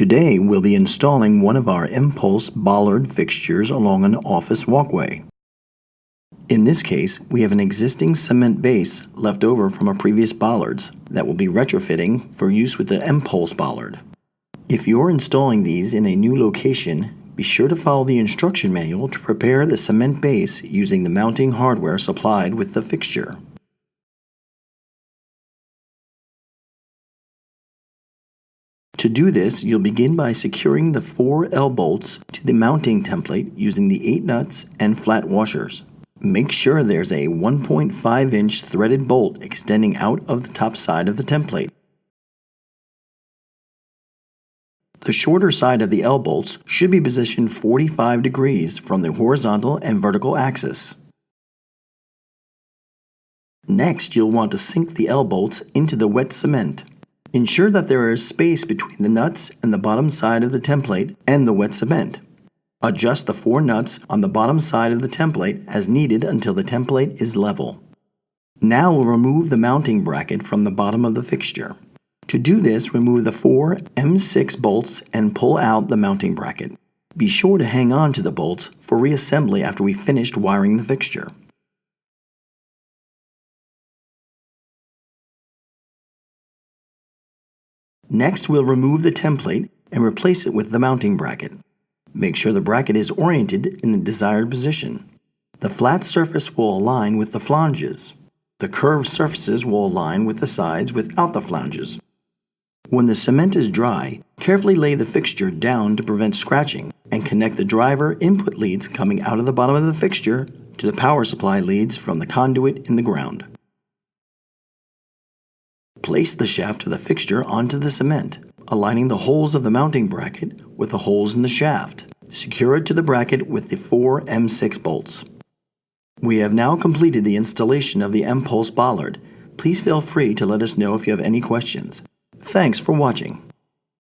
Today we'll be installing one of our MPulse Bollard fixtures along an office walkway. In this case, we have an existing cement base left over from our previous bollards that will be retrofitting for use with the MPulse Bollard. If you're installing these in a new location, be sure to follow the instruction manual to prepare the cement base using the mounting hardware supplied with the fixture. To do this, you'll begin by securing the 4 L-bolts to the mounting template using the 8 nuts and flat washers. Make sure there's a 1.5-inch threaded bolt extending out of the top side of the template. The shorter side of the L-bolts should be positioned 45 degrees from the horizontal and vertical axis. Next, you'll want to sink the L-bolts into the wet cement. Ensure that there is space between the nuts and the bottom side of the template and the wet cement. Adjust the 4 nuts on the bottom side of the template as needed until the template is level. Now we'll remove the mounting bracket from the bottom of the fixture. To do this, remove the 4 M6 bolts and pull out the mounting bracket. Be sure to hang on to the bolts for reassembly after we've finished wiring the fixture. Next, we'll remove the template and replace it with the mounting bracket. Make sure the bracket is oriented in the desired position. The flat surface will align with the flanges. The curved surfaces will align with the sides without the flanges. When the cement is dry, carefully lay the fixture down to prevent scratching and connect the driver input leads coming out of the bottom of the fixture to the power supply leads from the conduit in the ground. Place the shaft of the fixture onto the cement, aligning the holes of the mounting bracket with the holes in the shaft. Secure it to the bracket with the 4 M6 bolts. We have now completed the installation of the MPulse Bollard. Please feel free to let us know if you have any questions. Thanks for watching.